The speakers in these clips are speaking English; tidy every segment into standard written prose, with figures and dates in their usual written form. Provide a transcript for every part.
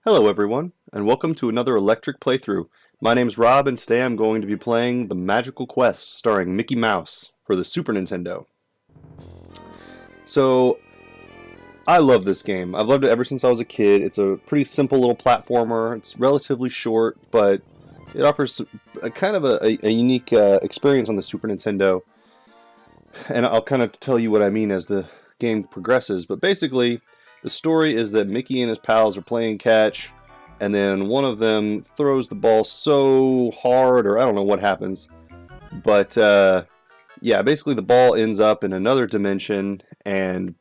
Hello everyone, and welcome to another electric playthrough. My name's Rob, and today I'm going to be playing The Magical Quest starring Mickey Mouse for the Super Nintendo. So, I love this game. I've loved it ever since I was a kid. It's a pretty simple little platformer. It's relatively short, but it offers a kind of a unique experience on the Super Nintendo. And I'll kind of tell you what I mean as the game progresses. But basically, the story is that Mickey and his pals are playing catch, and then one of them throws the ball so hard, or I don't know what happens. But yeah, basically the ball ends up in another dimension, and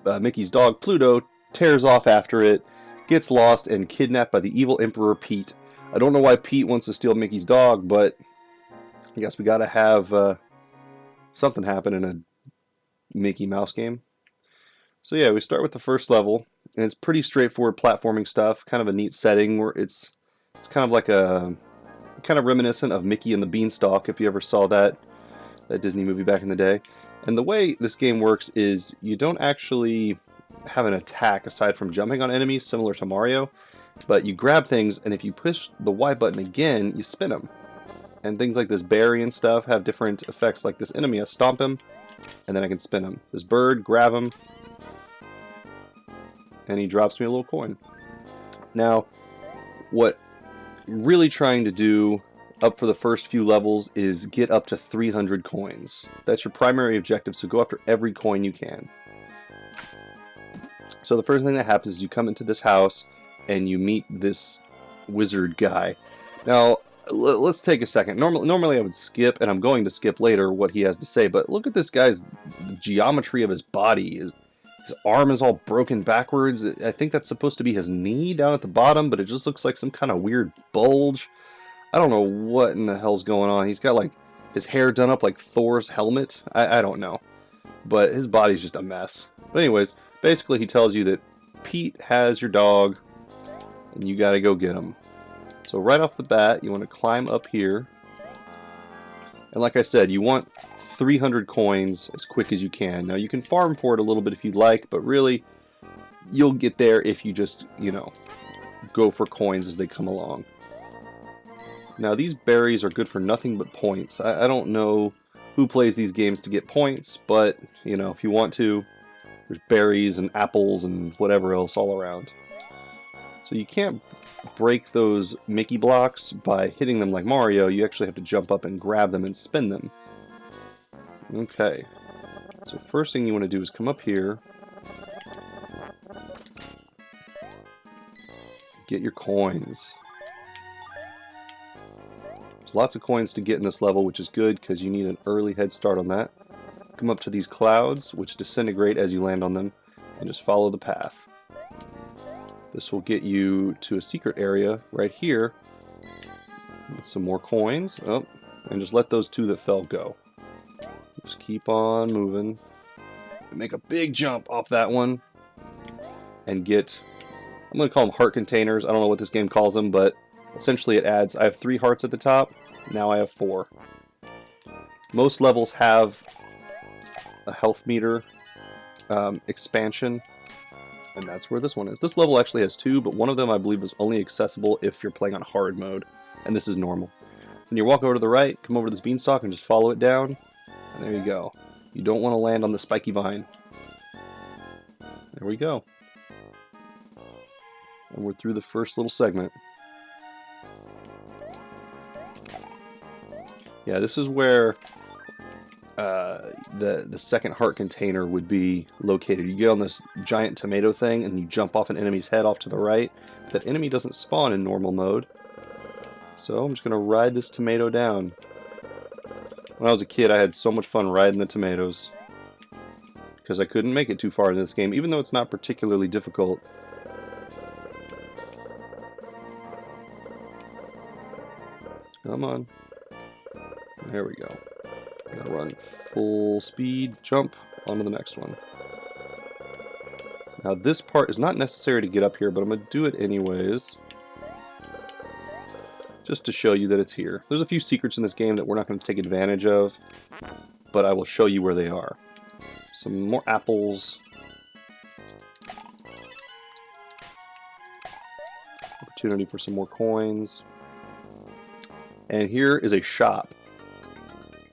Mickey's dog Pluto tears off after it, gets lost, and kidnapped by the evil Emperor Pete. I don't know why Pete wants to steal Mickey's dog, but I guess we gotta have something happen in a Mickey Mouse game. So yeah, we start with the first level, and it's pretty straightforward platforming stuff. Kind of a neat setting where it's kind of like kind of reminiscent of Mickey and the Beanstalk, if you ever saw that Disney movie back in the day. And the way this game works is you don't actually have an attack aside from jumping on enemies, similar to Mario, but you grab things, and if you push the Y button again, you spin them. And things like this berry and stuff have different effects. Like this enemy, I stomp him, and then I can spin him. This bird, grab him, and he drops me a little coin. Now, what I'm really trying to do up for the first few levels is get up to 300 coins. That's your primary objective, so go after every coin you can. So the first thing that happens is you come into this house and you meet this wizard guy. Now, let's take a second. Normally I would skip, and I'm going to skip later what he has to say, but look at this guy's geometry of his body. His arm is all broken backwards. I think that's supposed to be his knee down at the bottom, but it just looks like some kind of weird bulge. I don't know what in the hell's going on. He's got like his hair done up like Thor's helmet. I don't know. But his body's just a mess. But anyways, basically he tells you that Pete has your dog, and you gotta go get him. So right off the bat, you want to climb up here. And like I said, you want 300 coins as quick as you can. Now you can farm for it a little bit if you'd like, but really you'll get there if you just, go for coins as they come along. Now these berries are good for nothing but points. I don't know who plays these games to get points, but if you want to, there's berries and apples and whatever else all around. So you can't break those Mickey blocks by hitting them like Mario. You actually have to jump up and grab them and spin them. Okay, so first thing you want to do is come up here, get your coins. There's lots of coins to get in this level, which is good because you need an early head start on that. Come up to these clouds, which disintegrate as you land on them, and just follow the path. This will get you to a secret area right here with some more coins. Oh, and just let those two that fell go. Just keep on moving. Make a big jump off that one. And get, I'm going to call them heart containers. I don't know what this game calls them, but essentially it adds, I have 3 hearts at the top. Now I have 4. Most levels have a health meter expansion. And that's where this one is. This level actually has 2, but one of them I believe is only accessible if you're playing on hard mode. And this is normal. Then you walk over to the right, come over to this beanstalk, and just follow it down. And there you go. You don't want to land on the spiky vine. There we go. And we're through the first little segment. Yeah, this is where the second heart container would be located. You get on this giant tomato thing, and you jump off an enemy's head off to the right. That enemy doesn't spawn in normal mode. So I'm just going to ride this tomato down. When I was a kid, I had so much fun riding the tomatoes because I couldn't make it too far in this game, even though it's not particularly difficult. Come on. There we go. I'm going to run full speed, jump onto the next one. Now this part is not necessary to get up here, but I'm going to do it anyways, just to show you that it's here. There's a few secrets in this game that we're not going to take advantage of, but I will show you where they are. Some more apples. opportunity for some more coins. And here is a shop.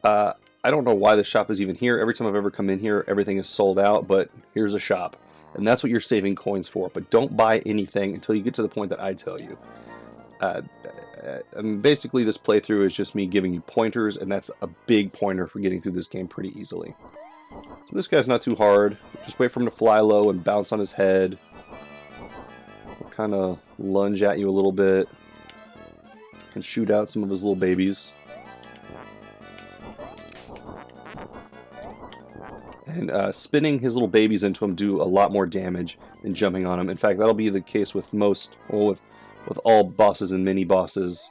I don't know why the shop is even here. Every time I've ever come in here, everything is sold out, but here's a shop. And that's what you're saving coins for. But don't buy anything until you get to the point that I tell you. Basically, this playthrough is just me giving you pointers, and that's a big pointer for getting through this game pretty easily. So this guy's not too hard. Just wait for him to fly low and bounce on his head. Kind of lunge at you a little bit. And shoot out some of his little babies. And spinning his little babies into him do a lot more damage than jumping on him. In fact, that'll be the case with most, well, with all bosses and mini-bosses.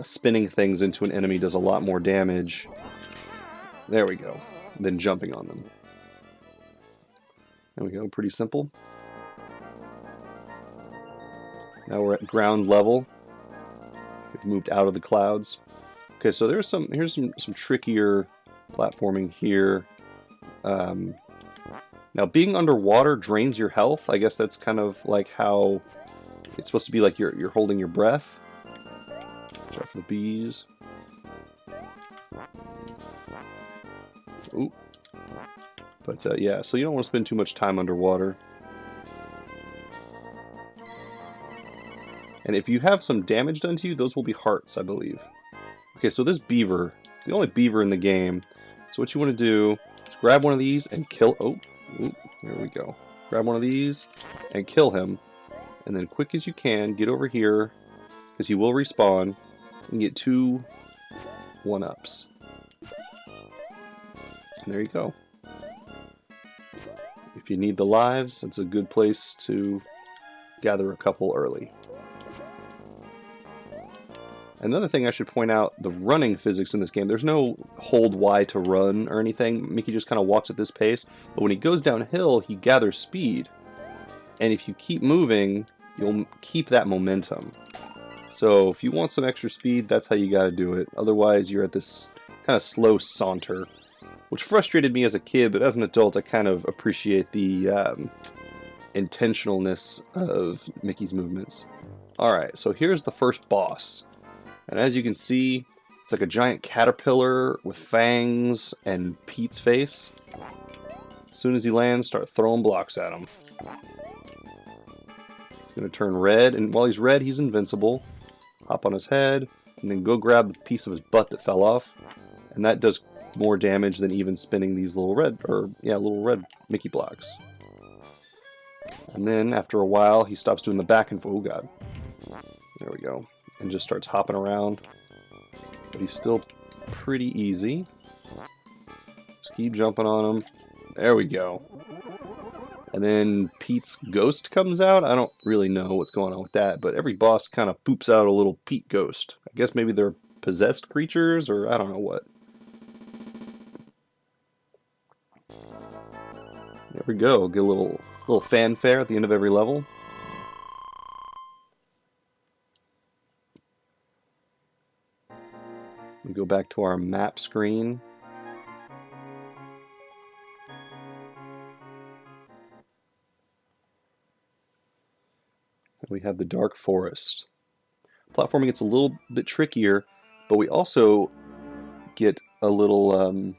Spinning things into an enemy does a lot more damage. There we go. Than jumping on them. There we go, pretty simple. Now we're at ground level. We've moved out of the clouds. Okay, so here's some trickier platforming here. Now, being underwater drains your health. I guess that's kind of like how it's supposed to be, like you're holding your breath. Watch out for the bees. Ooh. But yeah, so you don't want to spend too much time underwater. And if you have some damage done to you, those will be hearts, I believe. Okay, so this beaver, it's the only beaver in the game. So what you want to do is grab one of these and kill... Oh, there we go. Grab one of these and kill him. And then quick as you can, get over here, because he will respawn, and get 2 1-ups. And there you go. If you need the lives, it's a good place to gather a couple early. Another thing I should point out, the running physics in this game, there's no hold Y to run or anything. Mickey just kind of walks at this pace, but when he goes downhill, he gathers speed. And if you keep moving, you'll keep that momentum. So if you want some extra speed, that's how you gotta do it. Otherwise, you're at this kind of slow saunter, which frustrated me as a kid, but as an adult, I kind of appreciate the intentionalness of Mickey's movements. Alright, so here's the first boss. And as you can see, it's like a giant caterpillar with fangs and Pete's face. As soon as he lands, start throwing blocks at him. He's going to turn red, and while he's red, he's invincible. Hop on his head, and then go grab the piece of his butt that fell off. And that does more damage than even spinning these little red Mickey blocks. And then, after a while, he stops doing the back and forth. Oh god. There we go. And just starts hopping around. But he's still pretty easy. Just keep jumping on him. There we go. And then Pete's ghost comes out. I don't really know what's going on with that, but every boss kind of poops out a little Pete ghost. I guess maybe they're possessed creatures, or I don't know what. There we go. Get a little fanfare at the end of every level. We go back to our map screen. And we have the Dark Forest. Platforming gets a little bit trickier, but we also get a little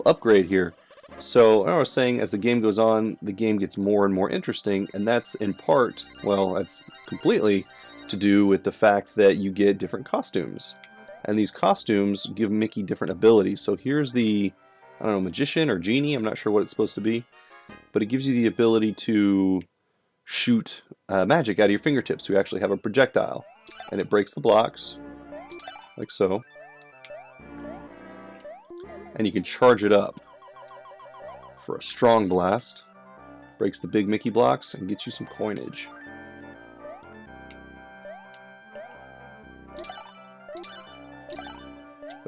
upgrade here. So I was saying, as the game goes on, the game gets more and more interesting, and that's in part, well, that's completely to do with the fact that you get different costumes. And these costumes give Mickey different abilities. So here's the, I don't know, magician or genie, I'm not sure what it's supposed to be. But it gives you the ability to shoot magic out of your fingertips. So you actually have a projectile. And it breaks the blocks, like so. And you can charge it up for a strong blast. Breaks the big Mickey blocks and gets you some coinage.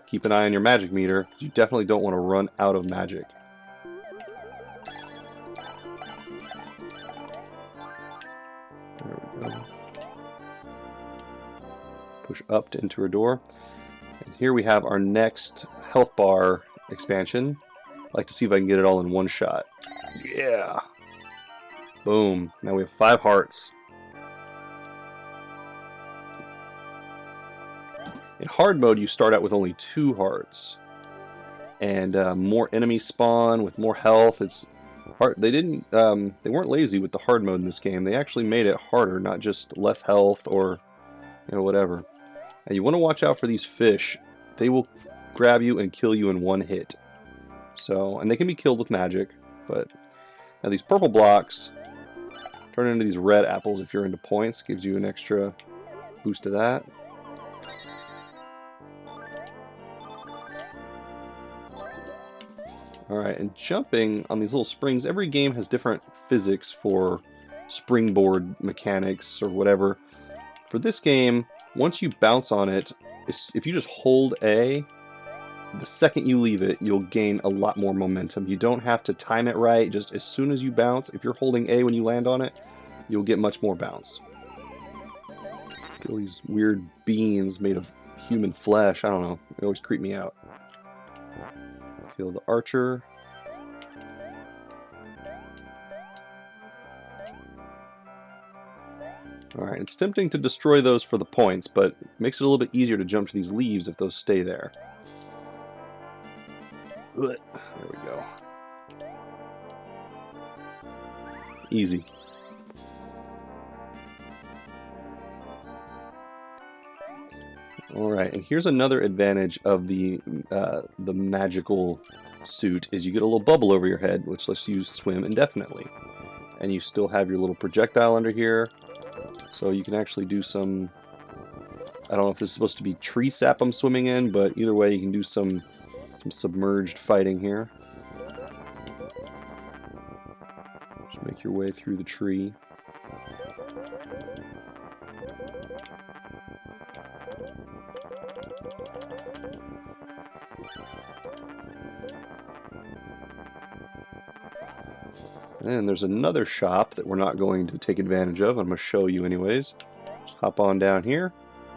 Keep an eye on your magic meter. You definitely don't want to run out of magic. There we go. Push up to enter a door. And here we have our next health bar expansion. I'd like to see if I can get it all in one shot. Yeah! Boom. Now we have 5 hearts. In hard mode, you start out with only 2 hearts, and more enemies spawn with more health. It's hard. They weren't lazy with the hard mode in this game. They actually made it harder, not just less health or whatever. And you want to watch out for these fish. They will grab you and kill you in 1 hit. So, and they can be killed with magic, but now these purple blocks turn into these red apples if you're into points. Gives you an extra boost to that. Alright, and jumping on these little springs, every game has different physics for springboard mechanics or whatever. For this game, once you bounce on it, if you just hold A, the second you leave it, you'll gain a lot more momentum. You don't have to time it right. Just as soon as you bounce, if you're holding A when you land on it, you'll get much more bounce. Get all these weird beans made of human flesh. I don't know. They always creep me out. Kill the archer. Alright, it's tempting to destroy those for the points, but it makes it a little bit easier to jump to these leaves if those stay there. There we go. Easy. Alright, and here's another advantage of the magical suit, is you get a little bubble over your head, which lets you swim indefinitely. And you still have your little projectile under here, so you can actually do some... I don't know if this is supposed to be tree sap I'm swimming in, but either way you can do some submerged fighting here. Just make your way through the tree. And there's another shop that we're not going to take advantage of. I'm going to show you anyways. Just hop on down here.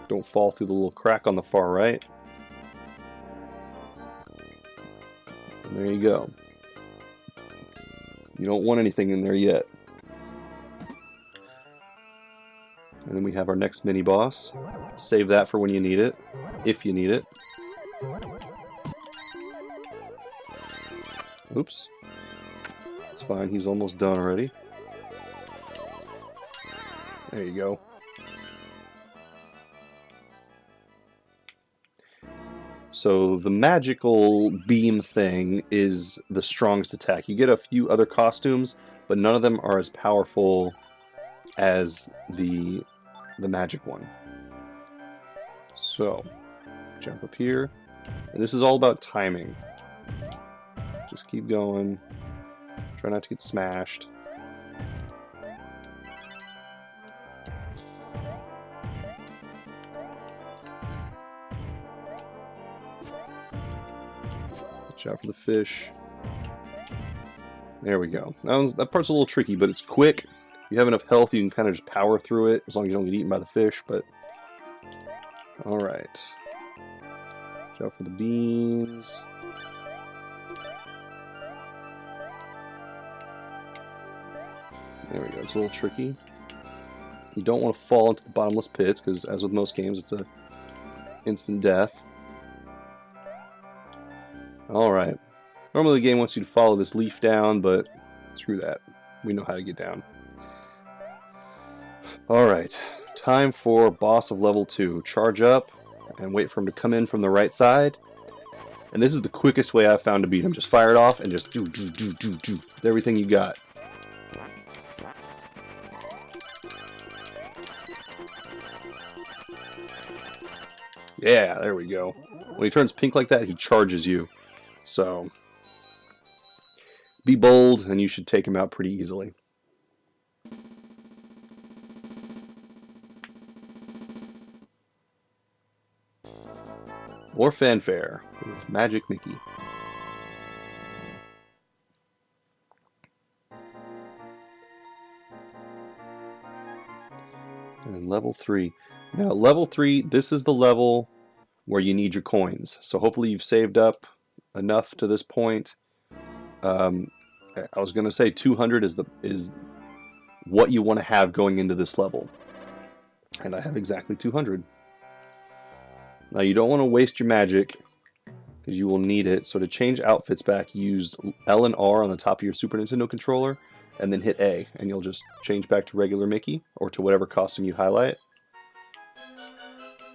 Don't fall through the little crack on the far right. And there you go. You don't want anything in there yet. And then we have our next mini boss. Save that for when you need it, if you need it. Oops. It's fine, he's almost done already. There you go. So the magical beam thing is the strongest attack. You get a few other costumes, but none of them are as powerful as the magic one. So, jump up here. And this is all about timing. Just keep going. Try not to get smashed. Watch out for the fish. There we go. That part's a little tricky, but it's quick. If you have enough health, you can kind of just power through it, as long as you don't get eaten by the fish, but... Alright. Watch out for the beans. There we go, it's a little tricky. You don't want to fall into the bottomless pits, because as with most games, it's a instant death. Alright. Normally the game wants you to follow this leaf down, but screw that. We know how to get down. Alright. Time for boss of level 2. Charge up and wait for him to come in from the right side. And this is the quickest way I've found to beat him. Just fire it off and just do with everything you got. Yeah, there we go. When he turns pink like that, he charges you. So, be bold, and you should take him out pretty easily. More fanfare with Magic Mickey. And level 3. Now, level 3, this is the level where you need your coins. So hopefully you've saved up enough to this point. I was going to say 200 is what you want to have going into this level. And I have exactly 200. Now you don't want to waste your magic because you will need it. So to change outfits back, use L and R on the top of your Super Nintendo controller, and then hit A, and you'll just change back to regular Mickey, or to whatever costume you highlight.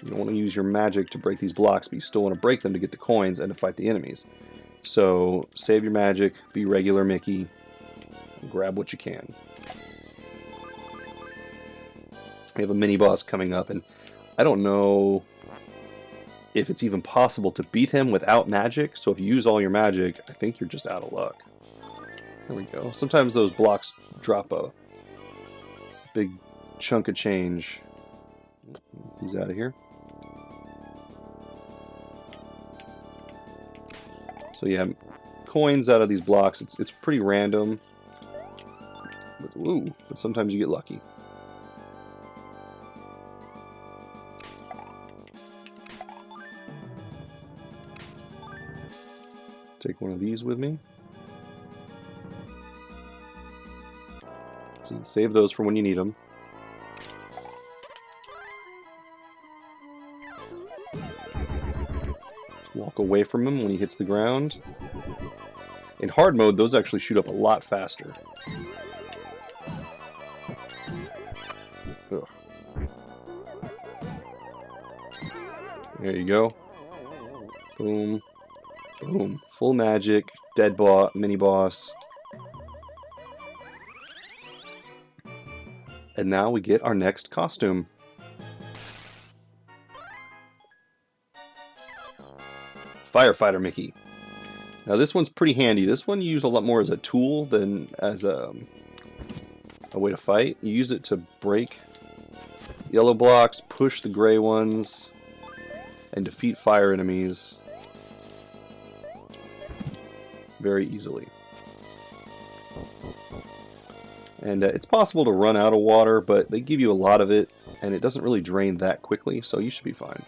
You don't want to use your magic to break these blocks, but you still want to break them to get the coins and to fight the enemies. So save your magic, be regular Mickey, and grab what you can. We have a mini-boss coming up, and I don't know if it's even possible to beat him without magic, so if you use all your magic, I think you're just out of luck. There we go. Sometimes those blocks drop a big chunk of change. He's out of here. So yeah, coins out of these blocks, it's pretty random. But sometimes you get lucky. Take one of these with me. So you can save those for when you need them. Walk away from him when he hits the ground. In hard mode, those actually shoot up a lot faster. Ugh. There you go. Boom. Boom. Full magic, dead boss, mini boss. And now we get our next costume. Firefighter Mickey. Now this one's pretty handy. This one you use a lot more as a tool than as a way to fight. You use it to break yellow blocks, push the gray ones, and defeat fire enemies very easily. And it's possible to run out of water, but they give you a lot of it, and it doesn't really drain that quickly, so you should be fine.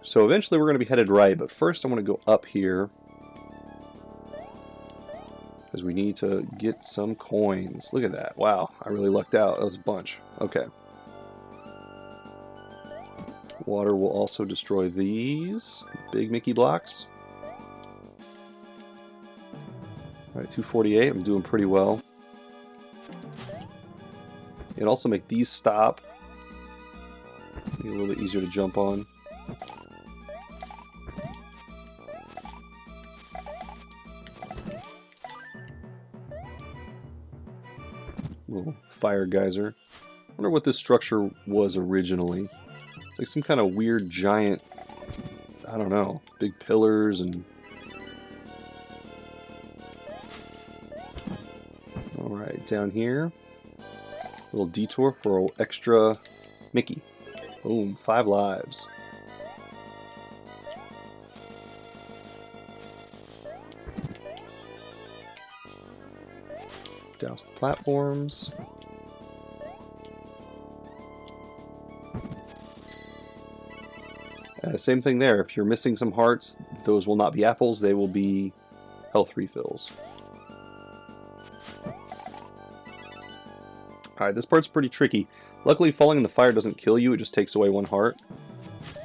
So eventually we're going to be headed right, but first I want to go up here, because we need to get some coins. Look at that. Wow, I really lucked out. That was a bunch. Okay. Water will also destroy these big Mickey blocks. Alright, 248. I'm doing pretty well. It'll also make these stop. Make it a little bit easier to jump on. Little fire geyser. I wonder what this structure was originally. It's like some kind of weird giant, I don't know, big pillars and... Alright, down here. Little detour for extra Mickey. Boom, 5 lives. Douse the platforms. Same thing there. If you're missing some hearts, those will not be apples, they will be health refills. Alright, this part's pretty tricky. Luckily, falling in the fire doesn't kill you, it just takes away 1 heart.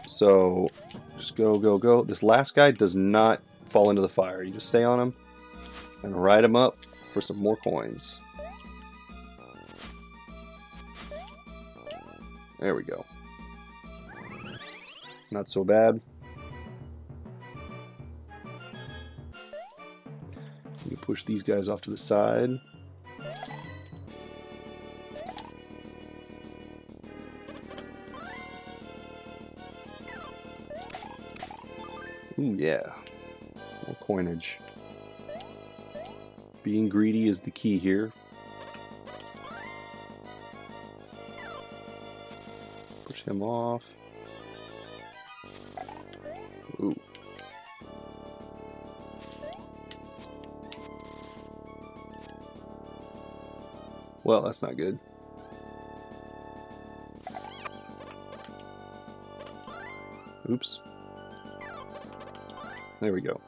So, just go, go, go. This last guy does not fall into the fire. You just stay on him and ride him up for some more coins. There we go. Not so bad. You push these guys off to the side. Ooh, yeah. More coinage. Being greedy is the key here. Push him off. Ooh. Well, that's not good. Oops. There we go.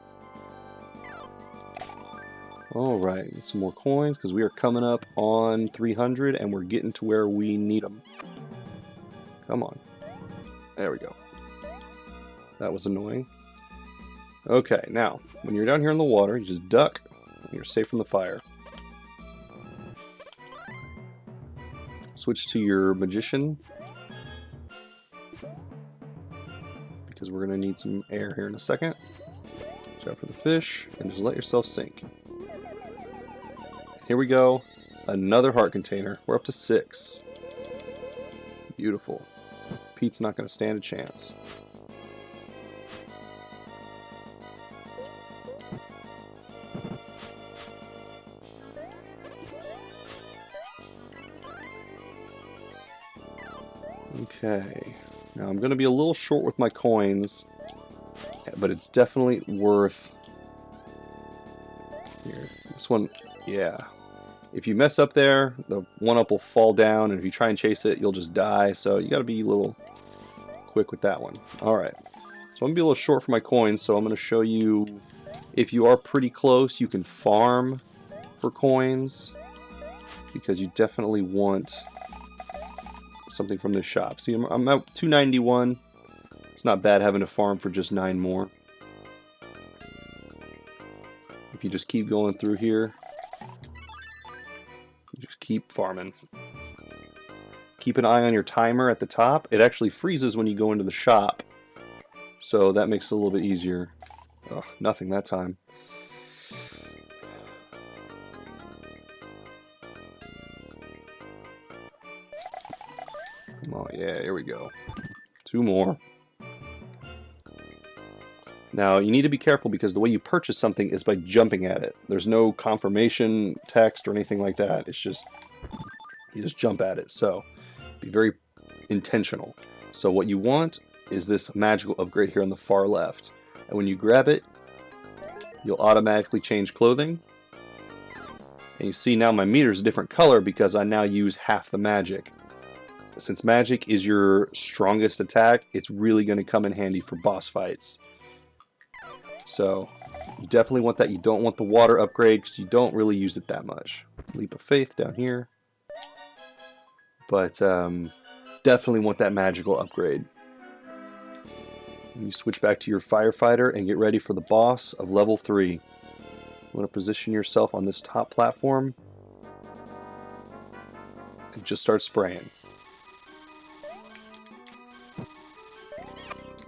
Alright, some more coins because we are coming up on 300 and we're getting to where we need them. Come on. There we go. That was annoying. Okay, now, when you're down here in the water, you just duck, and you're safe from the fire. Switch to your magician, because we're going to need some air here in a second. Watch out for the fish, and just let yourself sink. Here we go. Another heart container. We're up to 6. Beautiful. Pete's not going to stand a chance. Okay. Now I'm going to be a little short with my coins, but it's definitely worth... Here. This one, yeah. If you mess up there, the 1-up will fall down, and if you try and chase it, you'll just die, so you got to be a little quick with that one. Alright, so I'm going to be a little short for my coins, so I'm going to show you, if you are pretty close, you can farm for coins, because you definitely want something from this shop. See, I'm at 291. It's not bad having to farm for just 9 more. If you just keep going through here, just keep farming. Keep an eye on your timer at the top. It actually freezes when you go into the shop, so that makes it a little bit easier. Ugh, nothing that time. Oh yeah, here we go. 2 more. Now, you need to be careful because the way you purchase something is by jumping at it. There's no confirmation text or anything like that. It's just, you just jump at it. So, be very intentional. So what you want is this magical upgrade here on the far left. And when you grab it, you'll automatically change clothing. And you see now my meter is a different color because I now use half the magic. Since magic is your strongest attack, it's really going to come in handy for boss fights. So, you definitely want that. You don't want the water upgrade because you don't really use it that much. Leap of faith down here. But definitely want that magical upgrade. And you switch back to your firefighter and get ready for the boss of level 3. You want to position yourself on this top platform and just start spraying.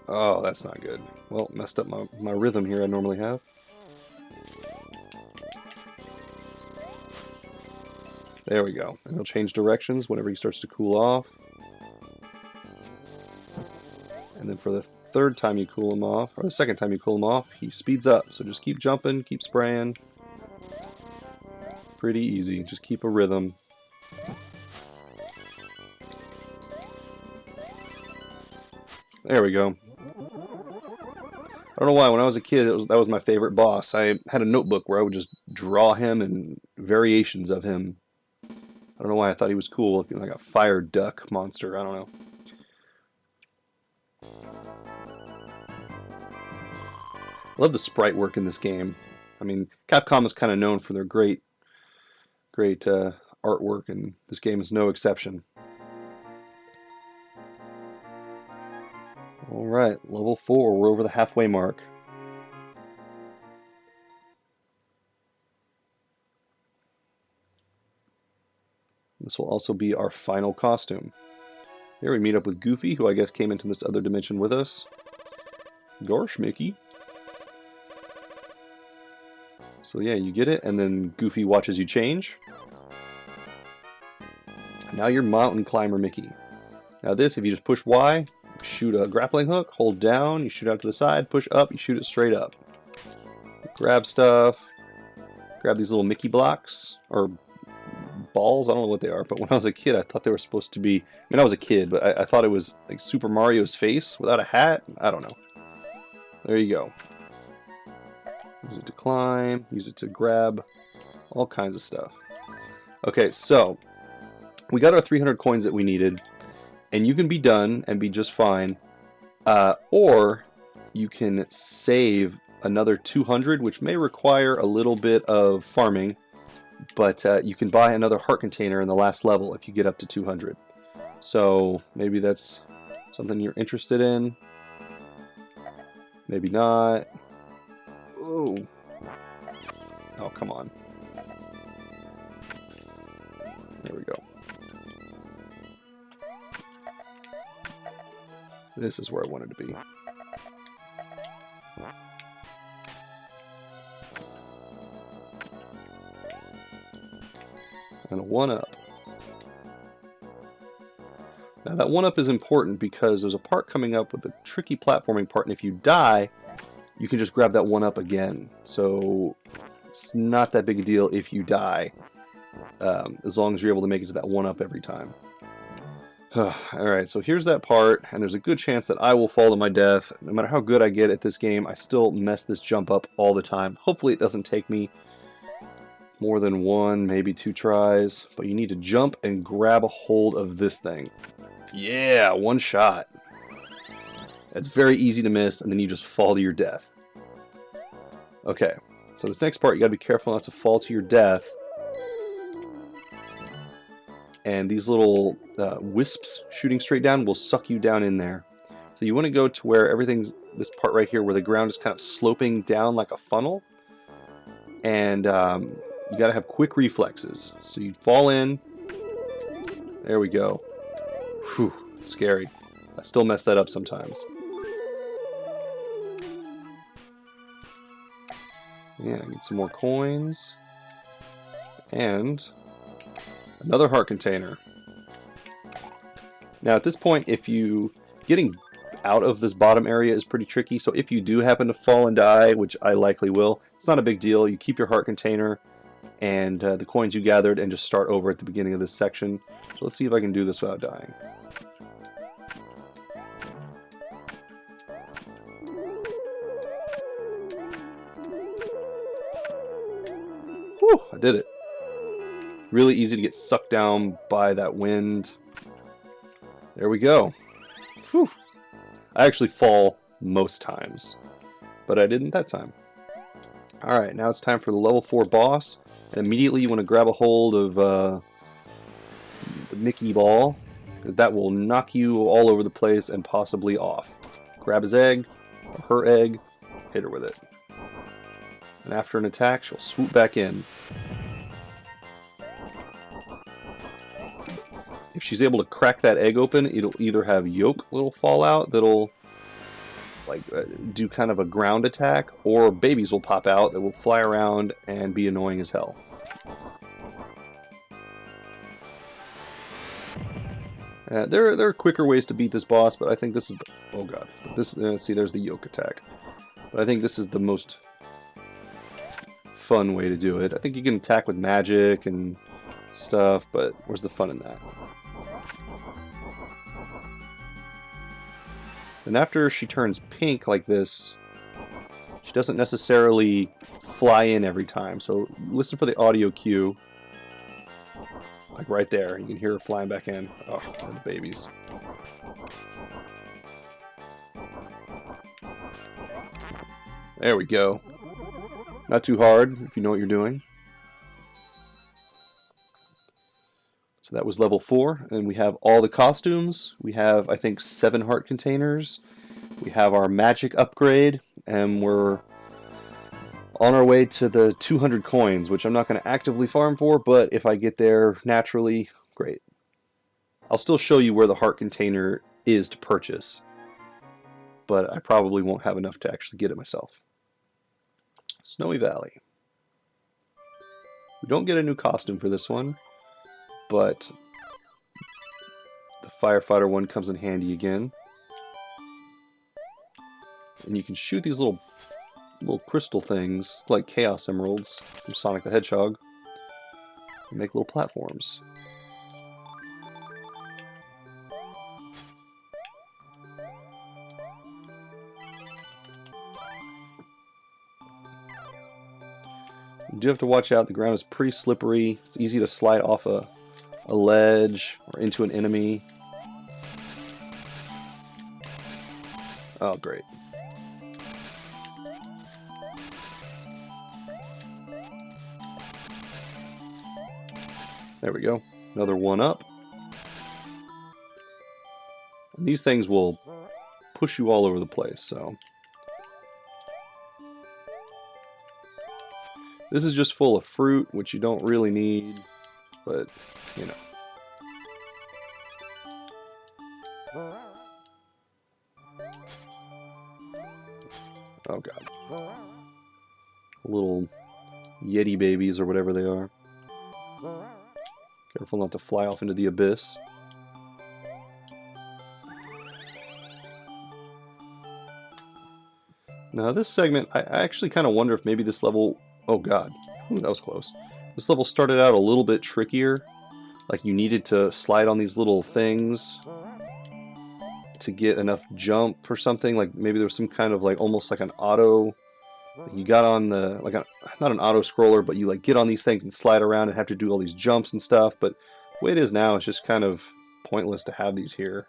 Oh, that's not good. Well, messed up my rhythm here I normally have. There we go. And he'll change directions whenever he starts to cool off. And then for the 3rd time you cool him off, or the 2nd time you cool him off, he speeds up. So just keep jumping, keep spraying. Pretty easy. Just keep a rhythm. There we go. I don't know why, when I was a kid, that was my favorite boss. I had a notebook where I would just draw him and variations of him. I don't know why I thought he was cool, looking like a fire duck monster. I don't know. I love the sprite work in this game. I mean, Capcom is kind of known for their great artwork, and this game is no exception. Alright, level 4, we're over the halfway mark. This will also be our final costume. Here we meet up with Goofy, who I guess came into this other dimension with us. Gosh, Mickey. So yeah, you get it, and then Goofy watches you change. Now you're Mountain Climber Mickey. Now this, if you just push Y, shoot a grappling hook, hold down, you shoot out to the side, push up, you shoot it straight up. Grab stuff, grab these little Mickey blocks, or balls, I don't know what they are, but when I was a kid I thought they were supposed to be, I mean I was a kid, but I thought it was like Super Mario's face without a hat, I don't know. There you go. Use it to climb, use it to grab, all kinds of stuff. Okay, so we got our 300 coins that we needed, and you can be done and be just fine, or you can save another 200, which may require a little bit of farming, but you can buy another heart container in the last level if you get up to 200. So maybe that's something you're interested in. Maybe not. Ooh. Oh, come on. There we go. This is where I wanted to be. And a 1-up. Now that 1-up is important because there's a part coming up with a tricky platforming part, and if you die, you can just grab that 1-up again. So it's not that big a deal if you die, as long as you're able to make it to that 1-up every time. Alright, so here's that part, and there's a good chance that I will fall to my death. No matter how good I get at this game, I still mess this jump up all the time. Hopefully it doesn't take me more than 1, maybe 2 tries, but you need to jump and grab a hold of this thing. Yeah, 1 shot. It's very easy to miss, and then you just fall to your death. Okay, so this next part, you gotta be careful not to fall to your death. And these little wisps shooting straight down will suck you down in there. So you want to go to where everything's, this part right here, where the ground is kind of sloping down like a funnel. And you got to have quick reflexes. So you fall in. There we go. Whew, scary. I still mess that up sometimes. Yeah, get some more coins. And another heart container. Now at this point, getting out of this bottom area is pretty tricky, so if you do happen to fall and die, which I likely will, it's not a big deal. You keep your heart container and the coins you gathered and just start over at the beginning of this section. So let's see if I can do this without dying. Whew, I did it. Really easy to get sucked down by that wind. There we go. Whew. I actually fall most times, but I didn't that time. Alright, now it's time for the level 4 boss, and immediately you want to grab a hold of the Mickey ball. That will knock you all over the place and possibly off. Grab his egg, or her egg, hit her with it. And after an attack, she'll swoop back in. If she's able to crack that egg open, it'll either have yolk that'll fall out that'll like do kind of a ground attack, or babies will pop out that will fly around and be annoying as hell. There are quicker ways to beat this boss, but I think this is the, oh god, this see, there's the yolk attack. But I think this is the most fun way to do it. I think you can attack with magic and stuff, but where's the fun in that? And after she turns pink like this, she doesn't necessarily fly in every time. So listen for the audio cue. Like right there, you can hear her flying back in. Oh, the babies. There we go. Not too hard if you know what you're doing. So that was level 4, and we have all the costumes. We have, I think, 7 heart containers. We have our magic upgrade, and we're on our way to the 200 coins, which I'm not going to actively farm for, but if I get there naturally, great. I'll still show you where the heart container is to purchase, but I probably won't have enough to actually get it myself. Snowy Valley. We don't get a new costume for this one, but the firefighter one comes in handy again. And you can shoot these little crystal things, like Chaos Emeralds from Sonic the Hedgehog, and make little platforms. You do have to watch out, the ground is pretty slippery. It's easy to slide off a ledge or into an enemy. Oh, great. There we go. Another 1-up. And these things will push you all over the place, so This is just full of fruit, which you don't really need, but, you know. Oh god. Little Yeti babies or whatever they are. Careful not to fly off into the abyss. Now this segment, I actually kind of wonder if maybe this level... Oh god. Ooh, that was close. This level started out a little bit trickier. Like you needed to slide on these little things to get enough jump or something. Like maybe there was some kind of like almost like an auto... You got on the... like a, not an auto scroller, but you like get on these things and slide around and have to do all these jumps and stuff. But the way it is now, it's just kind of pointless to have these here.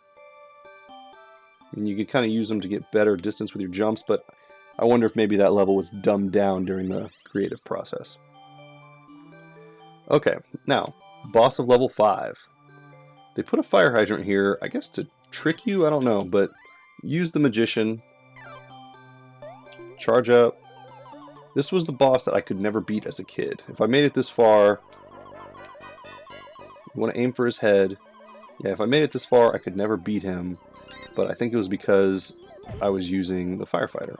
I mean, you could kind of use them to get better distance with your jumps, but I wonder if maybe that level was dumbed down during the creative process. Okay, now, boss of level 5. They put a fire hydrant here, I guess to trick you, I don't know, but use the magician. Charge up. This was the boss that I could never beat as a kid. If I made it this far, you want to aim for his head. Yeah, if I made it this far, I could never beat him, but I think it was because I was using the firefighter.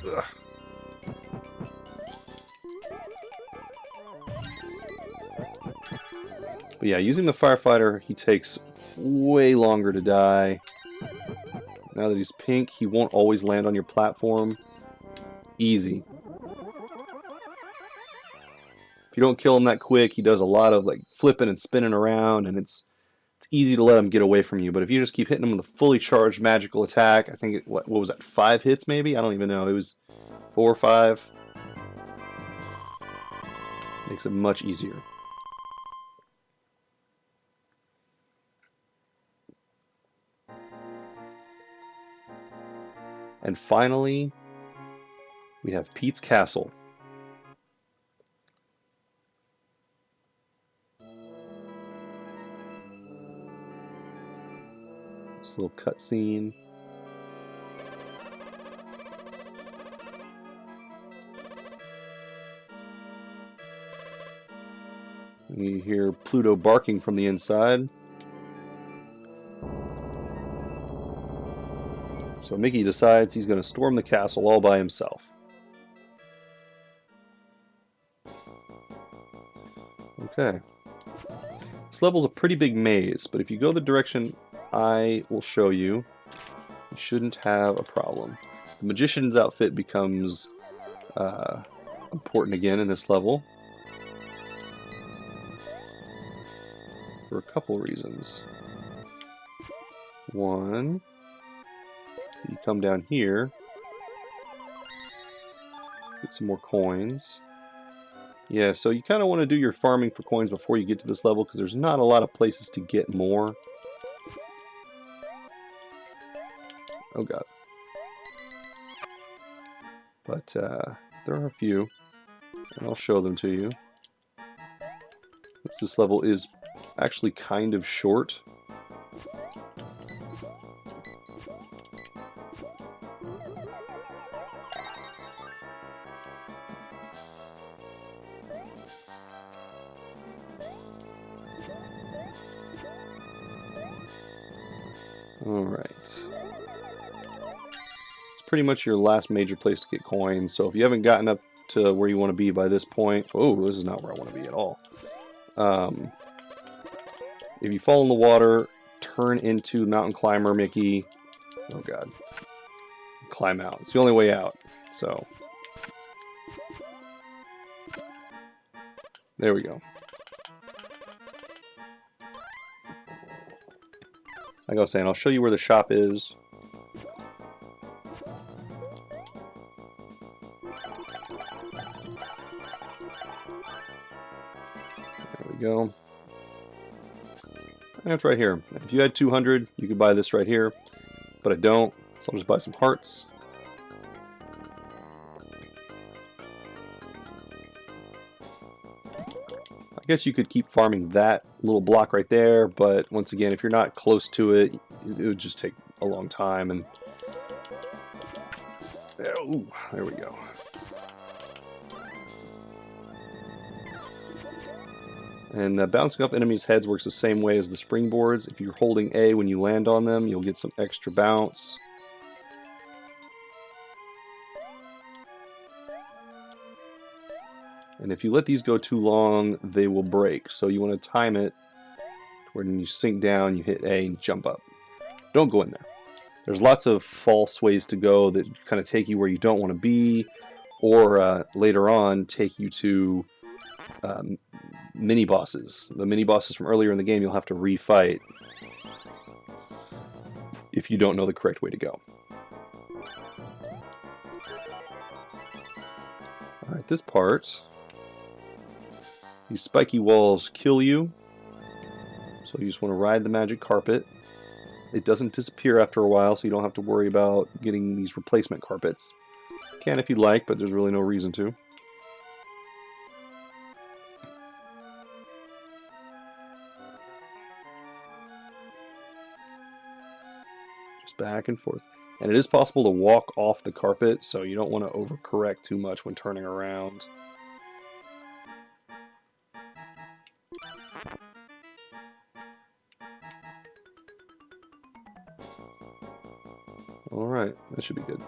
Ugh. But yeah, using the firefighter, he takes way longer to die. Now that he's pink, he won't always land on your platform. Easy. If you don't kill him that quick, he does a lot of like flipping and spinning around, and it's easy to let him get away from you. But if you just keep hitting him with a fully charged magical attack, I think, what was that, 5 hits maybe? I don't even know. It was 4 or 5. Makes it much easier. And finally, we have Pete's Castle. This little cutscene. You hear Pluto barking from the inside. So Mickey decides he's going to storm the castle all by himself. Okay. This level's a pretty big maze, but if you go the direction I will show you, you shouldn't have a problem. The magician's outfit becomes important again in this level. For a couple reasons. One, you come down here, get some more coins. Yeah, so you kind of want to do your farming for coins before you get to this level, because there's not a lot of places to get more. Oh god. But there are a few, and I'll show them to you. This level is actually kind of short. Alright. It's pretty much your last major place to get coins, so if you haven't gotten up to where you want to be by this point... Oh, this is not where I want to be at all. If you fall in the water, turn into Mountain Climber Mickey. Oh god. Climb out. It's the only way out, so... There we go. Like I was saying, I'll show you where the shop is. There we go. And it's right here. If you had 200, you could buy this right here. But I don't, so I'll just buy some hearts. I guess you could keep farming that little block right there, but once again, if you're not close to it, it would just take a long time. And ooh, there we go. And bouncing off enemies' heads works the same way as the springboards. If you're holding A when you land on them, you'll get some extra bounce. And if you let these go too long, they will break. So you want to time it when you sink down, you hit A and jump up. Don't go in there. There's lots of false ways to go that kind of take you where you don't want to be, or later on take you to mini-bosses. The mini-bosses from earlier in the game you'll have to refight if you don't know the correct way to go. Alright, this part, these spiky walls kill you, so you just want to ride the magic carpet. It doesn't disappear after a while, so you don't have to worry about getting these replacement carpets. You can if you'd like, but there's really no reason to. Just back and forth. And it is possible to walk off the carpet, so you don't want to overcorrect too much when turning around. Alright, that should be good.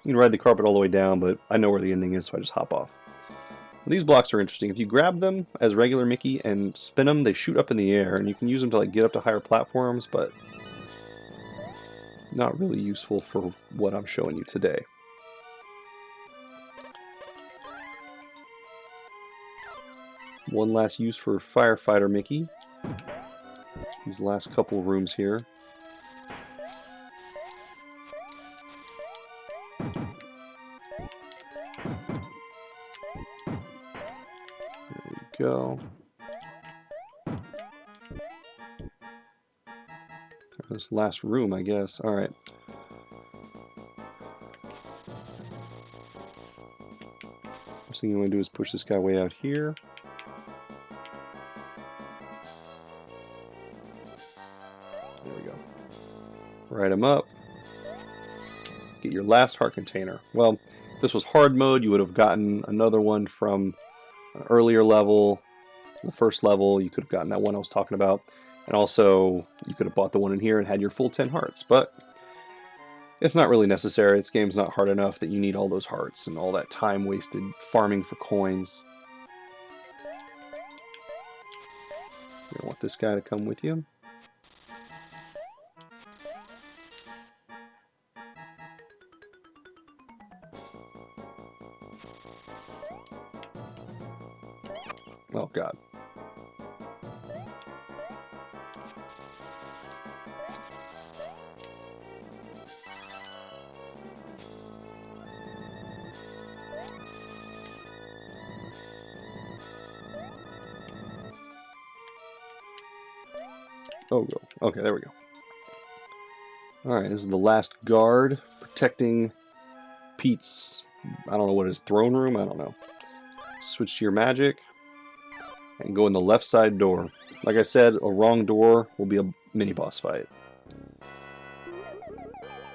You can ride the carpet all the way down, but I know where the ending is, so I just hop off. These blocks are interesting. If you grab them as regular Mickey and spin them, they shoot up in the air, and you can use them to like get up to higher platforms, but not really useful for what I'm showing you today. One last use for Firefighter Mickey. These last couple rooms here. There we go. This last room, I guess. Alright. First thing you want to do is push this guy way out here. There we go. Ride him up. Get your last heart container. Well, if this was hard mode, you would have gotten another one from an earlier level. The first level, you could have gotten that one I was talking about. And also, you could have bought the one in here and had your full 10 hearts. But it's not really necessary. This game's not hard enough that you need all those hearts and all that time wasted farming for coins. You want this guy to come with you. Oh, God. Oh, go. Okay, there we go. Alright, this is the last guard protecting Pete's, I don't know what his throne room, I don't know. Switch to your magic and go in the left side door. Like I said, a wrong door will be a mini boss fight.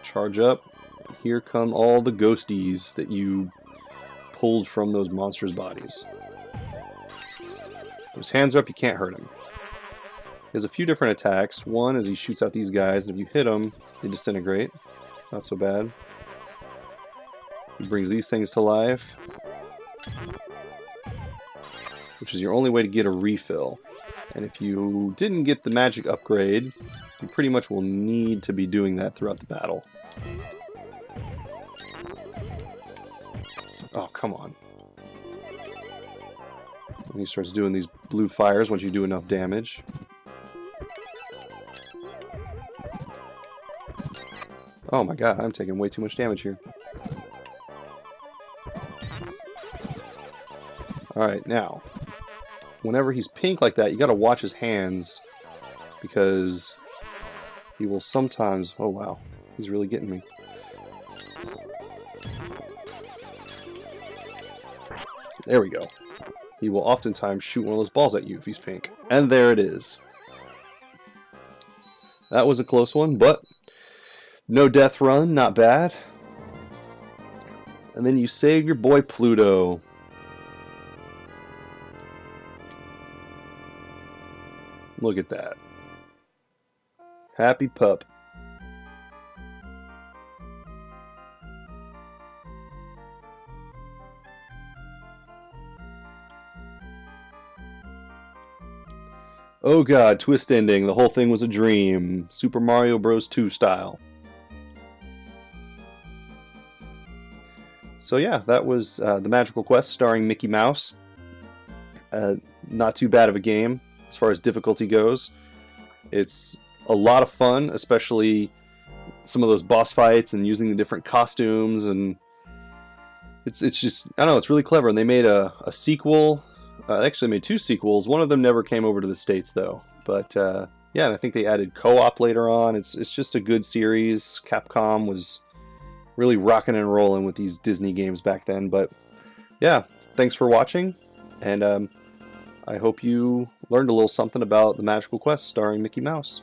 Charge up. And here come all the ghosties that you pulled from those monsters' bodies. If his hands are up, you can't hurt him. He has a few different attacks. One is he shoots out these guys, and if you hit them, they disintegrate. Not so bad. He brings these things to life, which is your only way to get a refill. And if you didn't get the magic upgrade, you pretty much will need to be doing that throughout the battle. Oh, come on. And he starts doing these blue fires once you do enough damage. Oh my god, I'm taking way too much damage here. Alright, now, whenever he's pink like that, you gotta watch his hands, because he will sometimes... Oh wow, he's really getting me. There we go. He will oftentimes shoot one of those balls at you if he's pink. And there it is. That was a close one, but no death run, not bad. And then you save your boy Pluto. Look at that. Happy pup. Oh god, twist ending. The whole thing was a dream. Super Mario Bros. 2 style. So yeah, that was The Magical Quest starring Mickey Mouse. Not too bad of a game as far as difficulty goes. It's a lot of fun, especially some of those boss fights and using the different costumes, and it's just, I don't know, it's really clever. And they made a sequel. They actually made two sequels. One of them never came over to the States though. But yeah, and I think they added co-op later on. It's just a good series. Capcom was really rocking and rolling with these Disney games back then. But yeah, thanks for watching, and I hope you learned a little something about The Magical Quest starring Mickey Mouse.